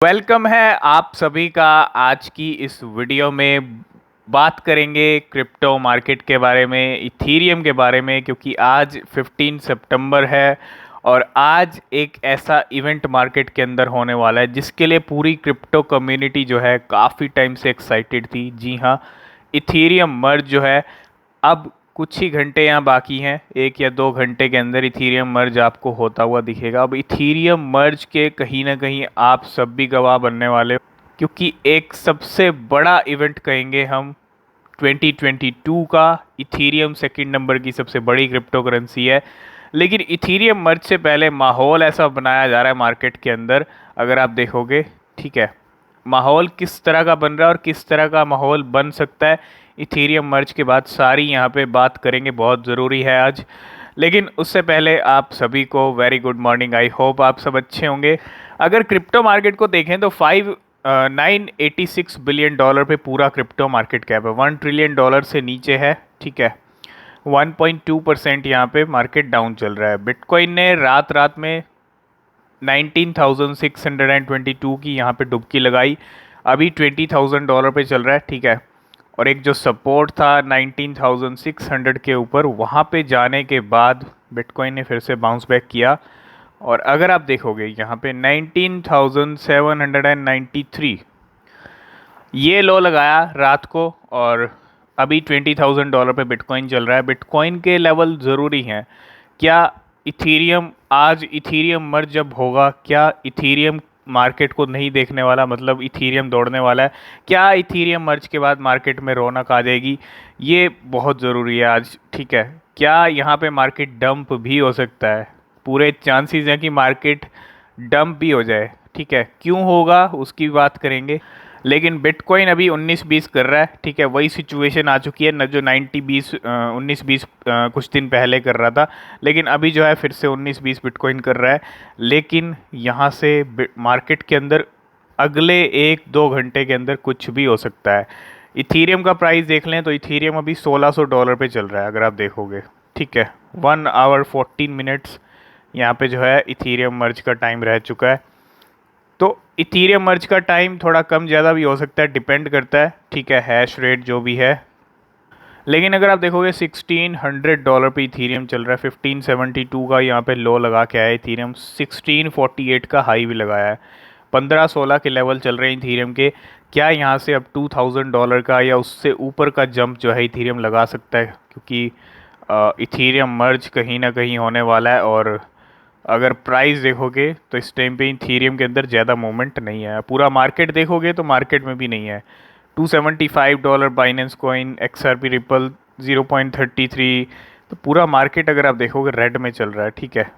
Welcome है आप सभी का। आज की इस वीडियो में बात करेंगे क्रिप्टो मार्केट के बारे में, इथीरियम के बारे में, क्योंकि आज 15 सितंबर है और आज एक ऐसा इवेंट मार्केट के अंदर होने वाला है जिसके लिए पूरी क्रिप्टो कम्युनिटी जो है काफ़ी टाइम से एक्साइटेड थी। जी हाँ, इथीरियम मर्ज जो है अब कुछ ही घंटे यहाँ बाकी हैं, 1 या 2 घंटे के अंदर इथीरियम मर्ज आपको होता हुआ दिखेगा। अब इथीरियम मर्ज के कहीं ना कहीं आप सब भी गवाह बनने वाले हो, क्योंकि एक सबसे बड़ा इवेंट कहेंगे हम 2022 का। इथीरियम सेकंड नंबर की सबसे बड़ी क्रिप्टो करेंसी है, लेकिन इथीरियम मर्ज से पहले माहौल ऐसा बनाया जा रहा है मार्केट के अंदर। अगर आप देखोगे, ठीक है, माहौल किस तरह का बन रहा है और किस तरह का माहौल बन सकता है इथीरियम मर्ज के बाद, सारी यहाँ पे बात करेंगे, बहुत ज़रूरी है आज। लेकिन उससे पहले आप सभी को very good morning. I hope आप सब अच्छे होंगे। अगर क्रिप्टो मार्केट को देखें तो 986 बिलियन डॉलर पे पूरा क्रिप्टो मार्केट कैप है, 1 ट्रिलियन डॉलर से नीचे है, ठीक है। 1.2% यहाँ पे मार्केट डाउन चल रहा है। बिटकॉइन ने रात रात में 19,622 की यहाँ पे डुबकी लगाई, अभी $20,000 पे चल रहा है, ठीक है। और एक जो सपोर्ट था 19,600 के ऊपर, वहाँ पे जाने के बाद बिटकॉइन ने फिर से बाउंस बैक किया। और अगर आप देखोगे यहाँ पे 19,793 ये लो लगाया रात को, और अभी $20,000 पे बिटकॉइन चल रहा है। बिटकॉइन के लेवल ज़रूरी हैं। क्या इथीरियम, आज इथीरियम मर्ज जब होगा, क्या इथीरियम मार्केट को नहीं देखने वाला, मतलब इथीरियम दौड़ने वाला है? क्या इथीरियम मर्ज के बाद मार्केट में रौनक आ जाएगी? ये बहुत ज़रूरी है आज, ठीक है। क्या यहाँ पे मार्केट डंप भी हो सकता है? पूरे चांसेस हैं कि मार्केट डंप भी हो जाए, ठीक है। क्यों होगा उसकी बात करेंगे। लेकिन बिटकॉइन अभी 19-20 कर रहा है, ठीक है। वही सिचुएशन आ चुकी है न जो 90-20 19-20 कुछ दिन पहले कर रहा था, लेकिन अभी जो है फिर से 19-20 बिटकॉइन कर रहा है। लेकिन यहाँ से मार्केट के अंदर अगले 1-2 घंटे के अंदर कुछ भी हो सकता है। इथीरियम का प्राइस देख लें तो इथीरियम अभी $1,600 पे चल रहा है, अगर आप देखोगे, ठीक है। 1 आवर 14 मिनट्स यहाँ पे जो है इथीरियम मर्ज का टाइम रह चुका है। तो इथीरियम मर्ज का टाइम थोड़ा कम ज़्यादा भी हो सकता है, डिपेंड करता है, ठीक है, हैश रेट जो भी है। लेकिन अगर आप देखोगे $1,600 पे इथीरियम चल रहा है, 1572 का यहाँ पे लो लगा के आया इथीरियम, 1648 का हाई भी लगाया है, 15-16 के लेवल चल रहे हैं इथीरियम के। क्या यहाँ से अब $2,000 का या उससे ऊपर का जंप जो है इथीरियम लगा सकता है? क्योंकि इथीरियम मर्ज कहीं ना कहीं होने वाला है। और अगर प्राइस देखोगे तो इस टाइम पे इथीरियम के अंदर ज़्यादा मूवमेंट नहीं है। पूरा मार्केट देखोगे तो मार्केट में भी नहीं है। $275 बाइनेंस कॉइन, XRP रिपल 0.33। तो पूरा मार्केट अगर आप देखोगे रेड में चल रहा है, ठीक है।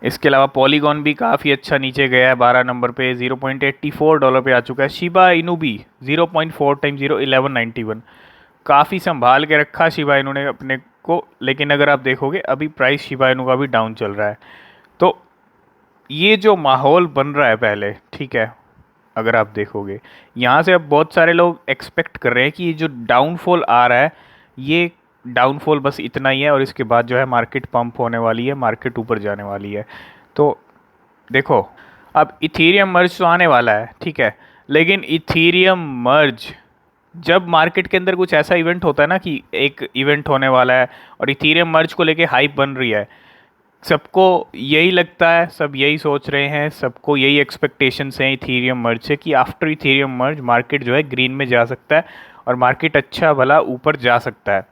इसके अलावा पॉलीगॉन भी काफ़ी अच्छा नीचे गया है, 12 नंबर पे $0.84 पे आ चुका है। शिबा इनू भी 0.4 टाइम 0.1191, काफ़ी संभाल के रखा शिबा इनू ने अपने को। लेकिन अगर आप देखोगे अभी प्राइस शिबा इनू का भी डाउन चल रहा है। तो ये जो माहौल बन रहा है पहले, ठीक है, अगर आप देखोगे यहाँ से अब बहुत सारे लोग एक्सपेक्ट कर रहे हैं कि ये जो डाउनफॉल आ रहा है, ये डाउनफॉल बस इतना ही है और इसके बाद जो है मार्केट पंप होने वाली है, मार्केट ऊपर जाने वाली है। तो देखो, अब इथीरियम मर्ज तो आने वाला है, ठीक है। लेकिन इथीरियम मर्ज जब मार्केट के अंदर कुछ ऐसा इवेंट होता है ना कि एक इवेंट होने वाला है और इथीरियम मर्ज को लेके हाइप बन रही है, सबको यही लगता है, सब यही सोच रहे हैं, सबको यही एक्सपेक्टेशंस हैं इथीरियम मर्ज से कि आफ्टर इथीरियम मर्ज मार्केट जो है ग्रीन में जा सकता है और मार्केट अच्छा भला ऊपर जा सकता है,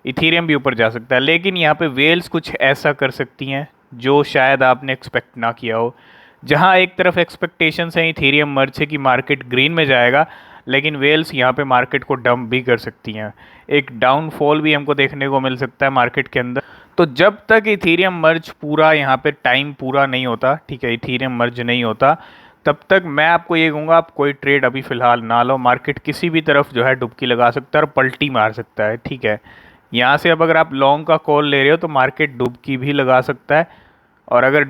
इथीरियम भी ऊपर जा सकता है। लेकिन यहाँ पे वेल्स कुछ ऐसा कर सकती हैं जो शायद आपने एक्सपेक्ट ना किया हो। जहाँ एक तरफ एक्सपेक्टेशंस हैं इथीरियम मर्ज से कि मार्केट ग्रीन में जाएगा, लेकिन वेल्स यहाँ पे मार्केट को डंप भी कर सकती हैं। एक डाउनफॉल भी हमको देखने को मिल सकता है मार्केट के अंदर। तो जब तक इथीरियम मर्ज पूरा यहाँ पे टाइम पूरा नहीं होता, ठीक है, इथीरियम मर्ज नहीं होता, तब तक मैं आपको ये कहूँगा आप कोई ट्रेड अभी फ़िलहाल ना लो। मार्केट किसी भी तरफ जो है डुबकी लगा सकता है और पलटी मार सकता है, ठीक है। यहाँ से अब अगर आप लॉन्ग का कॉल ले रहे हो तो मार्केट डुबकी भी लगा सकता है, और अगर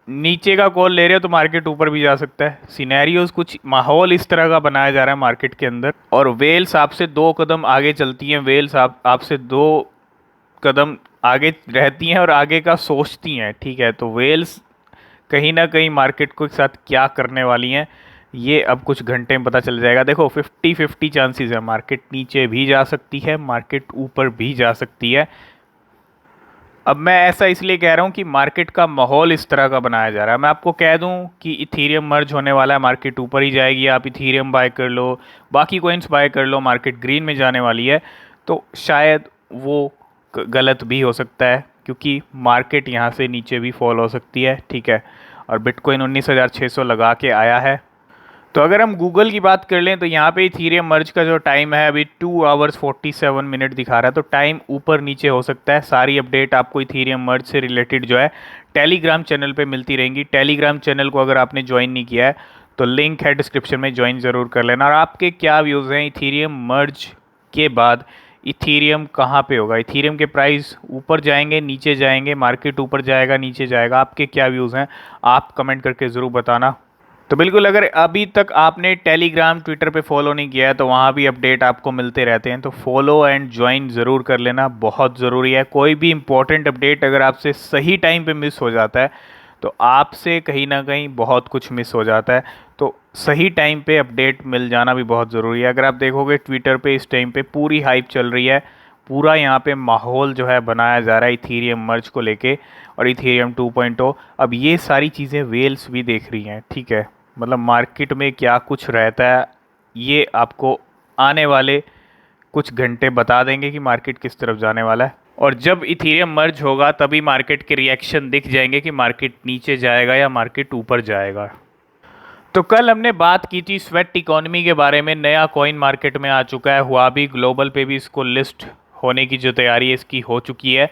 नीचे का कॉल ले रहे हो तो मार्केट ऊपर भी जा सकता है। सिनेरियोज, कुछ माहौल इस तरह का बनाया जा रहा है मार्केट के अंदर। और वेल्स आपसे 2 कदम आगे चलती हैं, वेल्स आपसे 2 कदम आगे रहती हैं और आगे का सोचती हैं, ठीक है। तो वेल्स कहीं ना कहीं मार्केट को साथ क्या करने वाली हैं, ये अब कुछ घंटे में पता चल जाएगा। देखो 50-50 चांसेस है, मार्केट नीचे भी जा सकती है, मार्केट ऊपर भी जा सकती है। अब मैं ऐसा इसलिए कह रहा हूँ कि मार्केट का माहौल इस तरह का बनाया जा रहा है। मैं आपको कह दूँ कि इथीरियम मर्ज होने वाला है, मार्केट ऊपर ही जाएगी, आप इथीरियम बाय कर लो, बाकी कॉइन्स बाय कर लो, मार्केट ग्रीन में जाने वाली है। तो शायद वो गलत भी हो सकता है, क्योंकि मार्केट यहाँ से नीचे भी फॉल हो सकती है, ठीक है। और बिटकॉइन 19,600 लगा के आया है। तो अगर हम गूगल की बात कर लें तो यहाँ पे इथीरियम मर्ज का जो टाइम है अभी 2 आवर्स 47 मिनट दिखा रहा है। तो टाइम ऊपर नीचे हो सकता है। सारी अपडेट आपको इथीरियम मर्ज से रिलेटेड जो है टेलीग्राम चैनल पे मिलती रहेंगी। टेलीग्राम चैनल को अगर आपने ज्वाइन नहीं किया है तो लिंक है डिस्क्रिप्शन में, ज्वाइन ज़रूर कर लेना। और आपके क्या व्यूज़ हैं इथीरियम मर्ज के बाद, इथीरियम कहाँ पे होगा, इथीरियम के प्राइस ऊपर जाएंगे नीचे जाएंगे, मार्केट ऊपर जाएगा नीचे जाएगा, आपके क्या व्यूज़ हैं आप कमेंट करके ज़रूर बताना। तो बिल्कुल, अगर अभी तक आपने टेलीग्राम ट्विटर पे फॉलो नहीं किया है तो वहाँ भी अपडेट आपको मिलते रहते हैं, तो फॉलो एंड ज्वाइन ज़रूर कर लेना, बहुत ज़रूरी है। कोई भी इम्पोर्टेंट अपडेट अगर आपसे सही टाइम पे मिस हो जाता है तो आपसे कहीं ना कहीं बहुत कुछ मिस हो जाता है। तो सही टाइम पे अपडेट मिल जाना भी बहुत ज़रूरी है। अगर आप देखोगे ट्विटर पे इस टाइम पे पूरी हाइप चल रही है, पूरा यहाँ पे माहौल जो है बनाया जा रहा है इथीरियम मर्ज को लेके और इथीरियम 2.0। अब ये सारी चीज़ें वेल्स भी देख रही हैं, ठीक है। मतलब मार्केट में क्या कुछ रहता है ये आपको आने वाले कुछ घंटे बता देंगे कि मार्केट किस तरफ जाने वाला है। और जब इथीरियम मर्ज होगा तभी मार्केट के रिएक्शन दिख जाएंगे कि मार्केट नीचे जाएगा या मार्केट ऊपर जाएगा। तो कल हमने बात की थी स्वेट इकोनॉमी के बारे में। नया कॉइन मार्केट में आ चुका है, हुआ भी ग्लोबल पे भी इसको लिस्ट होने की जो तैयारी है इसकी हो चुकी है।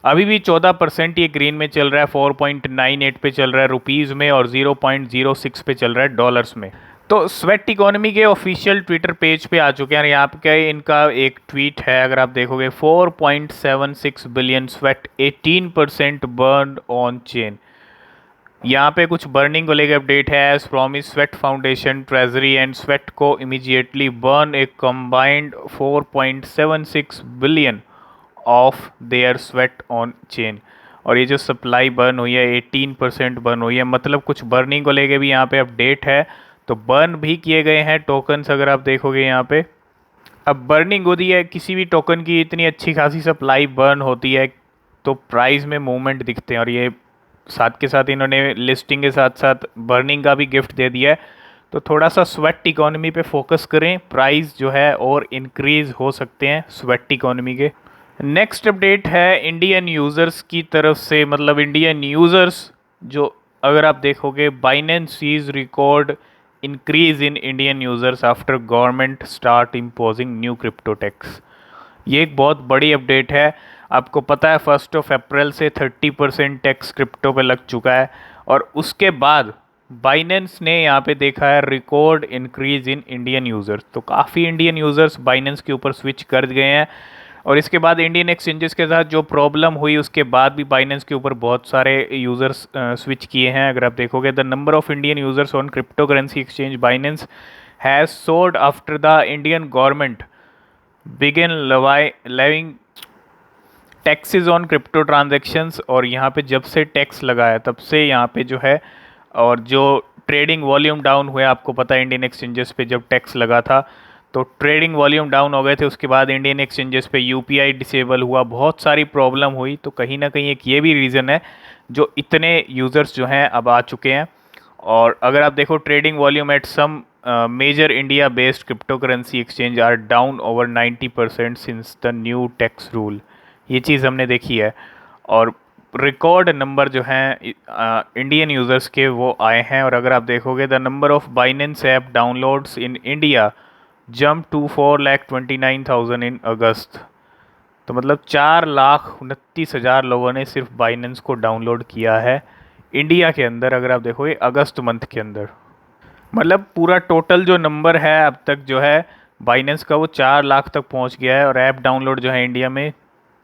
अभी भी 14% ये ग्रीन में चल रहा है, 4.98 पे चल रहा है रुपीज़ में और 0.06 पे चल रहा है डॉलर्स में। तो स्वेट इकोनॉमी के ऑफिशियल ट्विटर पेज पे आ चुके हैं। यहाँ पे इनका एक ट्वीट है, अगर आप देखोगे 4.76 billion sweat, 18% burn on chain. यहाँ पे कुछ बर्निंग को लेकर अपडेट है। As promise sweat foundation treasury and sweat को immediately burn a combined 4.76 billion of their sweat on chain. और ये जो सप्लाई बर्न हुई है 18% बर्न हुई है, मतलब कुछ बर्निंग को लेके भी यहाँ पे अपडेट है। तो बर्न भी किए गए हैं टोकन्स, अगर आप देखोगे यहाँ पे। अब बर्निंग होती है किसी भी टोकन की, इतनी अच्छी खासी सप्लाई बर्न होती है तो प्राइस में मूवमेंट दिखते हैं। और ये साथ के साथ इन्होंने लिस्टिंग के साथ साथ बर्निंग का भी गिफ्ट दे दिया है। तो थोड़ा सा स्वेट इकोनॉमी पे फोकस करें, प्राइस जो है और इंक्रीज़ हो सकते हैं स्वेट इकोनॉमी के। नेक्स्ट अपडेट है इंडियन यूज़र्स की तरफ से, मतलब इंडियन यूज़र्स जो, अगर आप देखोगे Binance sees record increase in Indian users after government start imposing new crypto tax. ये एक बहुत बड़ी अपडेट है। आपको पता है 1 अप्रैल से 30% टैक्स क्रिप्टो पे लग चुका है और उसके बाद बाइनेंस ने यहाँ पे देखा है record increase in Indian users. तो काफ़ी इंडियन यूज़र्स बाइनेंस के ऊपर स्विच कर गए हैं। और इसके बाद इंडियन एक्सचेंजेस के साथ जो प्रॉब्लम हुई उसके बाद भी बाइनेंस के ऊपर बहुत सारे यूज़र्स स्विच किए हैं। अगर आप देखोगे the number of Indian users on crypto currency exchange Binance has sword after the Indian government begin levying taxes on crypto transactions. और यहाँ पे जब से टैक्स लगा है तब से यहाँ पे जो है, और जो ट्रेडिंग वॉल्यूम डाउन हुआ, आपको पता है इंडियन एक्सचेंजेस पे जब टैक्स लगा था तो ट्रेडिंग वॉल्यूम डाउन हो गए थे। उसके बाद इंडियन एक्सचेंजेस पे यूपीआई डिसेबल हुआ, बहुत सारी प्रॉब्लम हुई। तो कहीं ना कहीं एक ये भी रीज़न है जो इतने यूज़र्स जो हैं अब आ चुके हैं। और अगर आप देखो trading volume at some major India based crypto currency exchange are down over 90% since the new tax rule. ये चीज़ हमने देखी है। और रिकॉर्ड नंबर जो हैं इंडियन यूज़र्स के वो आए हैं। और अगर आप देखोगे the number of Binance app downloads in India jump to 4,29,000 in August. तो मतलब 4,29,000 लोगों ने सिर्फ बाइनेंस को डाउनलोड किया है इंडिया के अंदर, अगर आप देखोगे अगस्त मंथ के अंदर। मतलब पूरा टोटल जो नंबर है अब तक जो है बाइनेंस का वो 4 लाख तक पहुंच गया है। और ऐप डाउनलोड जो है इंडिया में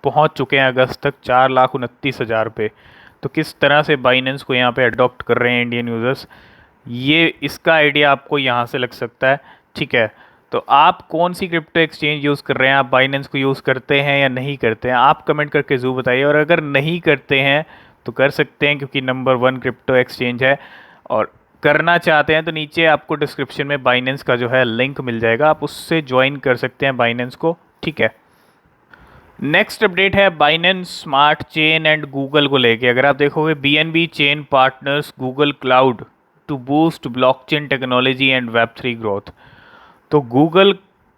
पहुंच चुके हैं अगस्त तक 4,29,000 पे। तो किस तरह से बाइनेंस को यहाँ पे अडॉप्ट कर रहे हैं इंडियन यूज़र्स, ये इसका आइडिया आपको यहाँ से लग सकता है, ठीक है। तो आप कौन सी क्रिप्टो एक्सचेंज यूज़ कर रहे हैं, आप बाइनेंस को यूज़ करते हैं या नहीं करते हैं, आप कमेंट करके ज़रूर बताइए। और अगर नहीं करते हैं तो कर सकते हैं क्योंकि नंबर 1 क्रिप्टो एक्सचेंज है। और करना चाहते हैं तो नीचे आपको डिस्क्रिप्शन में बाइनेंस का जो है लिंक मिल जाएगा, आप उससे ज्वाइन कर सकते हैं बाइनेंस को, ठीक है। नेक्स्ट अपडेट है Binance smart chain and Google को लेके। अगर आप देखोगे BNB chain partners Google cloud to boost blockchain technology and web 3 growth. तो गूगल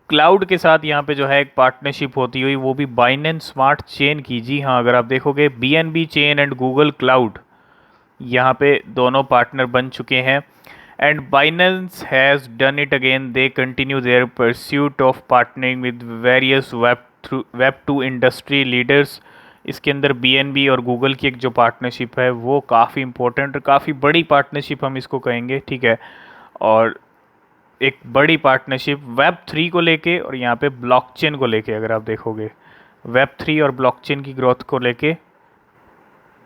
क्लाउड के साथ यहाँ पे जो है एक पार्टनरशिप होती हुई, वो भी बाइनेंस स्मार्ट चेन की। जी हाँ, अगर आप देखोगे BNB chain and Google cloud यहाँ पे दोनों पार्टनर बन चुके हैं। And Binance has done it again, they continue their pursuit of partnering with various web 2 industry leaders. इसके अंदर बीएनबी और गूगल की एक जो पार्टनरशिप है वो काफ़ी इंपॉर्टेंट और काफ़ी बड़ी पार्टनरशिप हम इसको कहेंगे, ठीक है। और एक बड़ी पार्टनरशिप वेब 3 को लेके और यहाँ पे ब्लॉकचेन को लेके। अगर आप देखोगे वेब 3 और ब्लॉकचेन की ग्रोथ को लेके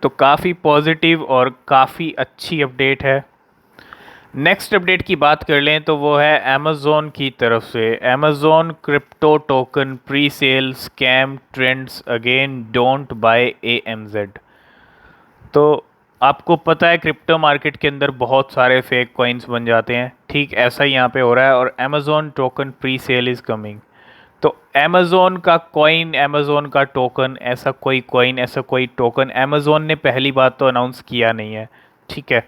तो काफ़ी पॉजिटिव और काफ़ी अच्छी अपडेट है। नेक्स्ट अपडेट की बात कर लें तो वो है अमेज़ॉन की तरफ से। Amazon crypto token pre cell scam trends again, don't buy AMZ। तो आपको पता है क्रिप्टो मार्केट के अंदर बहुत सारे फेक कॉइन्स बन जाते हैं, ठीक ऐसा ही यहाँ पे हो रहा है। और Amazon token pre cell is coming. तो अमेज़ॉन का कॉइन, अमेज़ॉन का टोकन, ऐसा कोई कॉइन, ऐसा कोई टोकन अमेज़ॉन ने पहली बात तो अनाउंस किया नहीं है, ठीक है।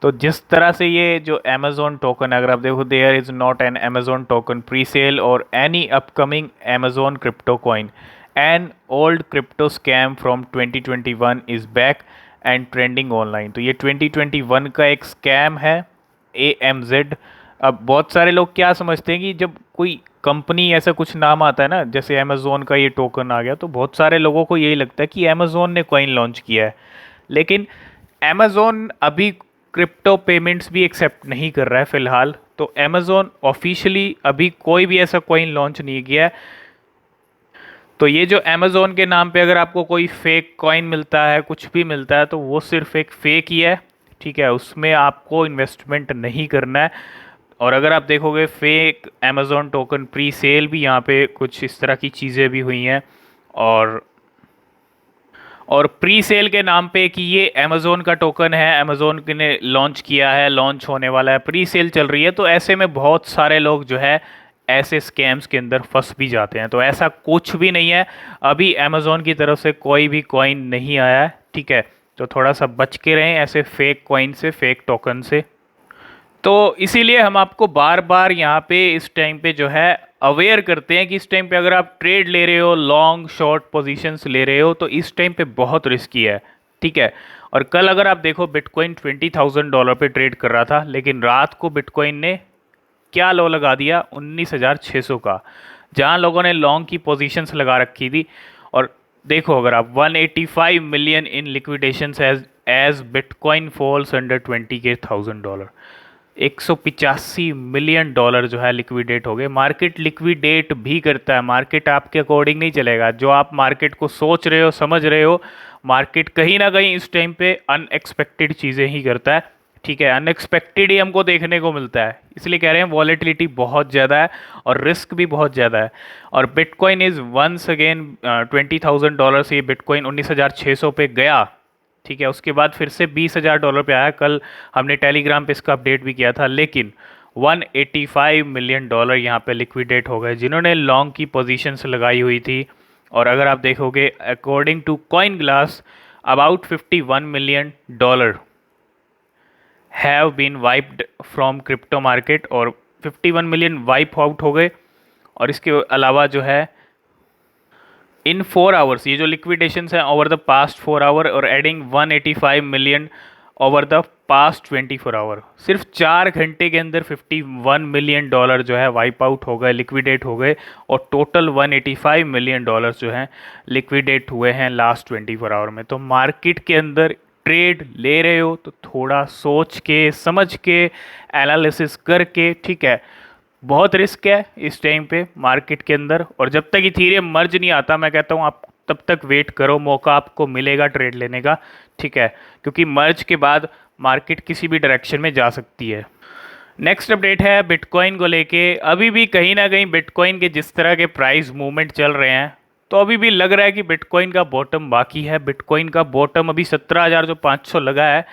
तो जिस तरह से ये जो अमेज़ॉन टोकन, अगर आप देखो there is not an Amazon token pre sale और any upcoming Amazon crypto coin, an old crypto scam from 2021 is back and trending online. तो ये 2021 का एक स्कैम है AMZ। अब बहुत सारे लोग क्या समझते हैं कि जब कोई कंपनी ऐसा कुछ नाम आता है ना, जैसे अमेज़ॉन का ये टोकन आ गया, तो बहुत सारे लोगों को यही लगता है कि अमेज़ॉन ने कॉइन लॉन्च किया है। लेकिन अमेज़ॉन अभी क्रिप्टो पेमेंट्स भी एक्सेप्ट नहीं कर रहा है फ़िलहाल। तो अमेज़ॉन ऑफिशियली अभी कोई भी ऐसा कॉइन लॉन्च नहीं किया है। तो ये जो अमेज़ॉन के नाम पे अगर आपको कोई फेक कॉइन मिलता है, कुछ भी मिलता है, तो वो सिर्फ एक फेक ही है, ठीक है। उसमें आपको इन्वेस्टमेंट नहीं करना है। और अगर आप देखोगे fake Amazon token pre cell भी यहाँ पे कुछ इस तरह की चीज़ें भी हुई हैं। और प्री सेल के नाम पे कि ये अमेज़ॉन का टोकन है, अमेज़ॉन ने लॉन्च किया है, लॉन्च होने वाला है, प्री सेल चल रही है, तो ऐसे में बहुत सारे लोग जो है ऐसे स्कैम्स के अंदर फंस भी जाते हैं। तो ऐसा कुछ भी नहीं है, अभी अमेज़ॉन की तरफ से कोई भी कॉइन नहीं आया है, ठीक है। तो थोड़ा सा बच के रहें ऐसे फेक कॉइन से, फेक टोकन से। तो इसीलिए हम आपको बार बार यहाँ पे इस टाइम पे जो है अवेयर करते हैं कि इस टाइम पे अगर आप ट्रेड ले रहे हो, लॉन्ग शॉर्ट पोजीशंस ले रहे हो, तो इस टाइम पे बहुत रिस्की है, ठीक है। और कल अगर आप देखो बिटकॉइन $20,000 पे ट्रेड कर रहा था, लेकिन रात को बिटकॉइन ने क्या लो लगा दिया 19,600 का, जहाँ लोगों ने लॉन्ग की पोजीशंस लगा रखी थी। और देखो अगर आप 185 million in liquidations as bitcoin falls under $20,000, $185 million जो है लिक्विडेट हो गए। मार्केट लिक्विडेट भी करता है, मार्केट आपके अकॉर्डिंग नहीं चलेगा। जो आप मार्केट को सोच रहे हो, समझ रहे हो, मार्केट कहीं ना कहीं इस टाइम पे अनएक्सपेक्टेड चीज़ें ही करता है, ठीक है। अनएक्सपेक्टेड ही हमको देखने को मिलता है, इसलिए कह रहे हैं वॉलेटिलिटी बहुत ज़्यादा है और रिस्क भी बहुत ज़्यादा है। और बिटकॉइन इज़ वंस अगेन $20,000 से बिटकॉइन 19,600 पे गया, ठीक है। उसके बाद फिर से $20,000 पे आया, कल हमने टेलीग्राम पे इसका अपडेट भी किया था। लेकिन $185 मिलियन यहाँ पे लिक्विडेट हो गए जिन्होंने लॉन्ग की पोजीशंस लगाई हुई थी। और अगर आप देखोगे according to coin glass, about $51 million have been wiped from crypto market, और 51 मिलियन वाइप आउट हो गए। और इसके अलावा जो है इन 4 आवर्स, ये जो लिक्विडेशंस हैं ओवर द पास्ट 4 आवर, और adding 185 million over the past 24 hour, सिर्फ 4 घंटे के अंदर $51 मिलियन जो है वाइप आउट हो गए, लिक्विडेट हो गए। और टोटल $185 मिलियन जो हैं लिक्विडेट हुए हैं लास्ट 24 आवर में। तो मार्केट के अंदर ट्रेड ले रहे हो तो थोड़ा सोच के, समझ के, एनालिसिस करके, ठीक है। बहुत रिस्क है इस टाइम पे मार्केट के अंदर। और जब तक इथीरियम मर्ज नहीं आता, मैं कहता हूँ आप तब तक वेट करो, मौका आपको मिलेगा ट्रेड लेने का, ठीक है। क्योंकि मर्ज के बाद मार्केट किसी भी डायरेक्शन में जा सकती है। नेक्स्ट अपडेट है बिटकॉइन को लेके। अभी भी कहीं ना कहीं बिटकॉइन के जिस तरह के प्राइस मूवमेंट चल रहे हैं, तो अभी भी लग रहा है कि बिटकॉइन का बॉटम बाकी है। बिटकॉइन का बॉटम अभी 17,500 लगा है,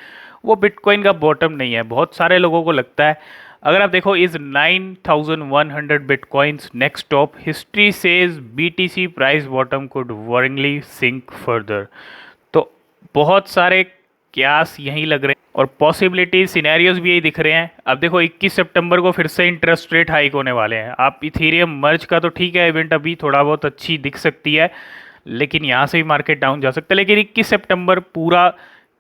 वो बिटकॉइन का बॉटम नहीं है। बहुत सारे लोगों को लगता है, अगर आप देखो is 9100 bitcoins next top, history says BTC price bottom could worryingly sink further. तो बहुत सारे क्यास यहीं लग रहे हैं और पॉसिबिलिटी सिनेरियोज भी यही दिख रहे हैं। अब देखो 21 सितंबर को फिर से इंटरेस्ट रेट हाइक होने वाले हैं। आप इथेरियम मर्ज का तो ठीक है, इवेंट अभी थोड़ा बहुत अच्छी दिख सकती है, लेकिन यहाँ से भी मार्केट डाउन जा सकता है। लेकिन 21 सितंबर पूरा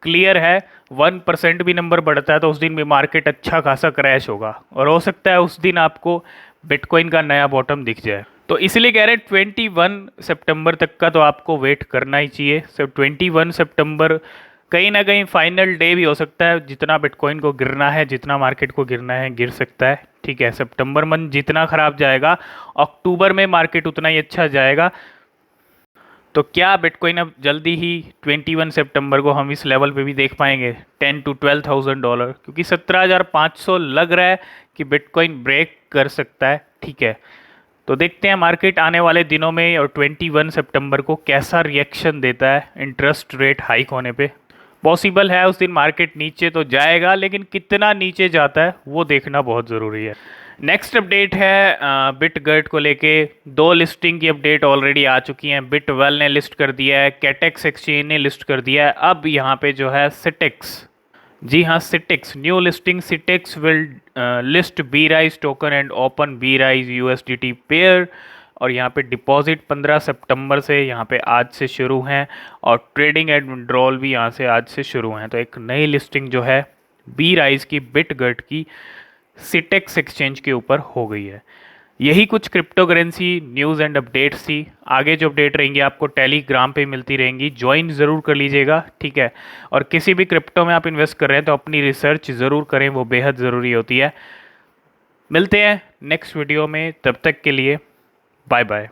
क्लियर है, 1% भी नंबर बढ़ता है तो उस दिन भी मार्केट अच्छा खासा क्रैश होगा और हो सकता है उस दिन आपको बिटकॉइन का नया बॉटम दिख जाए। तो इसलिए कह रहे हैं 21 सितंबर तक का तो आपको वेट करना ही चाहिए। सिर्फ 21 सितंबर कहीं ना कहीं फाइनल डे भी हो सकता है। जितना बिटकॉइन को गिरना है, जितना मार्केट को गिरना है, गिर सकता है। ठीक है, सितंबर मंथ जितना खराब जाएगा, अक्टूबर में मार्केट उतना ही अच्छा जाएगा। तो क्या बिटकॉइन अब जल्दी ही 21 सितंबर को हम इस लेवल पे भी देख पाएंगे 10 to 12,000 डॉलर? क्योंकि 17,500 लग रहा है कि बिटकॉइन ब्रेक कर सकता है। ठीक है, तो देखते हैं मार्केट आने वाले दिनों में और 21 सितंबर को कैसा रिएक्शन देता है इंटरेस्ट रेट हाइक होने पे। पॉसिबल है उस दिन मार्केट नीचे तो जाएगा, लेकिन कितना नीचे जाता है वो देखना बहुत ज़रूरी है। नेक्स्ट अपडेट है बिटगर्ट को लेके। 2 लिस्टिंग की अपडेट ऑलरेडी आ चुकी हैं। बिटवेल ने लिस्ट कर दिया है, कैटेक्स एक्सचेंज ने लिस्ट कर दिया है। अब यहाँ पे जो है सिटेक्स, जी हाँ Citex, new listing, Citex will list B rise token and open B rise USDT pair. और यहाँ पे डिपॉजिट 15 सितंबर से यहाँ पे आज से शुरू हैं और ट्रेडिंग एंड विड्रॉल भी यहाँ से आज से शुरू हैं। तो एक नई लिस्टिंग जो है बी राइज की, बिटगर्ट की, सिटेक्स एक्सचेंज के ऊपर हो गई है। यही कुछ crypto currency news and updates थी। आगे जो अपडेट रहेंगी आपको टेलीग्राम पे मिलती रहेंगी, ज्वाइन ज़रूर कर लीजिएगा। ठीक है, और किसी भी क्रिप्टो में आप इन्वेस्ट कर रहे हैं तो अपनी रिसर्च ज़रूर करें, वो बेहद ज़रूरी होती है। मिलते हैं नेक्स्ट वीडियो में, तब तक के लिए बाय बाय।